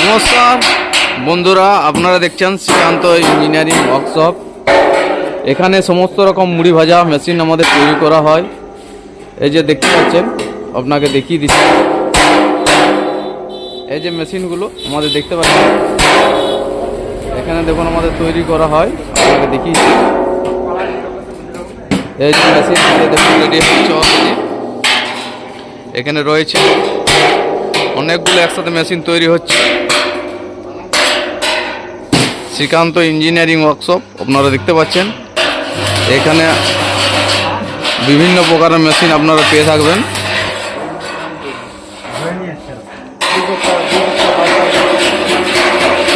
নমস্কার বন্ধুরা, আপনারা দেখছেন শ্রীকান্ত ইঞ্জিনিয়ারিং ওয়ার্কশপ। এখানে সমস্ত রকম মুড়ি ভাজা মেশিন আমাদের তৈরি করা হয়। এই যে দেখতে পাচ্ছেন, আপনাকে দেখিয়ে দিচ্ছি। এই যে মেশিনগুলো আমাদের দেখতে পাচ্ছেন, এখানে দেখুন আমাদের তৈরি করা হয়। আপনাকে দেখিয়েছি এই যে মেশিন দেখুন রেডি হচ্ছে অলরেডি। এখানে রয়েছে অনেকগুলো একসাথে মেশিন তৈরি হচ্ছে। শ্রীকান্ত ইঞ্জিনিয়ারিং ওয়ার্কশপ আপনারা দেখতে পাচ্ছেন। এখানে বিভিন্ন প্রকারের মেশিন আপনারা পেয়ে থাকবেন।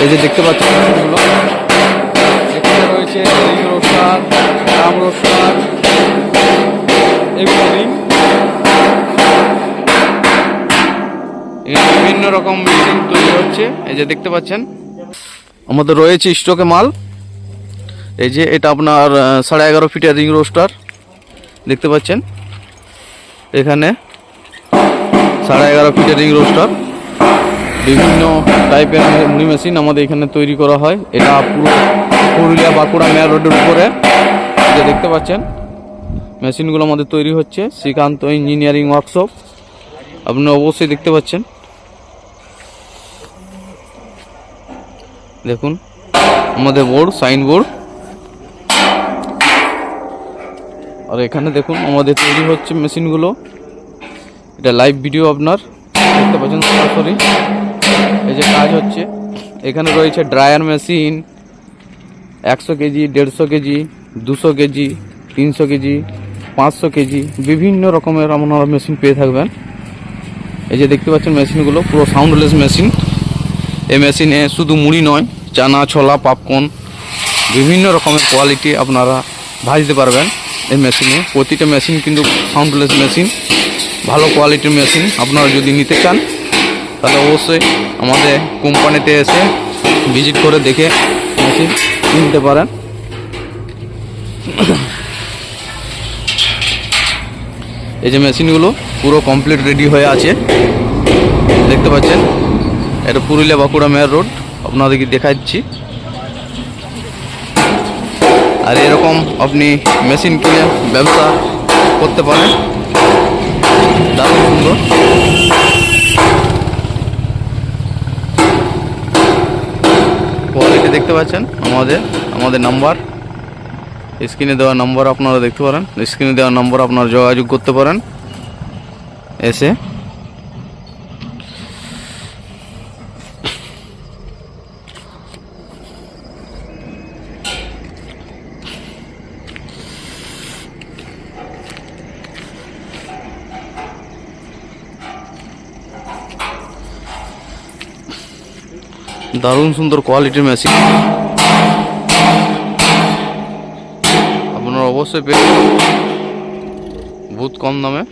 এই যে দেখতে পাচ্ছেন মেশিনগুলো, এখানে রয়েছে রিং রোস্টার, ড্রাম রোস্টার, এগুলো রিং, বিভিন্ন রকম মেশিন তৈরি হচ্ছে। এই যে দেখতে পাচ্ছেন আমাদের রয়েছে স্টকে মাল। এই যে এটা আপনার 11.5 ফিটের রিং রোস্টার দেখতে পাচ্ছেন। এখানে 11.5 ফিটের রিং রোস্টার, বিভিন্ন টাইপের মুড়ি মেশিন আমাদের এখানে তৈরি করা হয়। এটা পুরো পুরুলিয়া বাঁকুড়া মেয়ার রোডের উপরে যে দেখতে পাচ্ছেন মেশিনগুলো আমাদের তৈরি হচ্ছে শ্রীকান্ত ইঞ্জিনিয়ারিং ওয়ার্কশপ। আপনি অবশ্যই দেখতে পাচ্ছেন, দেখুন আমাদের বোর্ড, সাইন বোর্ড। আর এখানে দেখুন আমাদের তৈরি হচ্ছে মেশিনগুলো। এটা লাইভ ভিডিও আপনার দেখতে পাচ্ছেন সরাসরি। এই যে কাজ হচ্ছে, এখানে রয়েছে dryer machine 100 KG, 150 KG, 200 KG, 300 KG, 500 KG, বিভিন্ন রকমের আপনারা মেশিন পেয়ে থাকবেন। এই যে দেখতে পাচ্ছেন মেশিনগুলো পুরো সাউন্ডলেস মেশিন। এই মেশিনে শুধু মুড়ি নয়, চানা, ছোলা, পপকর্ন, বিভিন্ন রকমের কোয়ালিটি আপনারা ভাজতে পারবেন এই মেশিনে। প্রতিটা মেশিন কিন্তু সাউন্ডলেস মেশিন, ভালো কোয়ালিটির মেশিন। আপনারা যদি নিতে চান তাহলে অবশ্যই আমাদের কোম্পানিতে এসে ভিজিট করে দেখে মেশিন কিনতে পারেন। এই যে মেশিনগুলো পুরো কমপ্লিট রেডি হয়ে আছে দেখতে পাচ্ছেন। এটা পুরুলিয়া বাঁকুড়া মেয়ার রোড আপনাদেরকে দেখাচ্ছি। আর এরকম আপনি মেশিন কিনে ব্যবসা করতে পারেন, দারুণ সুন্দর। কোয়ালিটি দেখতে পাচ্ছেন। আমাদের নাম্বার স্ক্রিনে দেওয়া নাম্বার আপনারা দেখতে পারেন। স্ক্রিনে দেওয়া নাম্বার আপনারা যোগাযোগ করতে পারেন এসে। দারুণ সুন্দর কোয়ালিটির মেশিন আপনারা অবশ্যই পেয়ে বহুত কম দামে।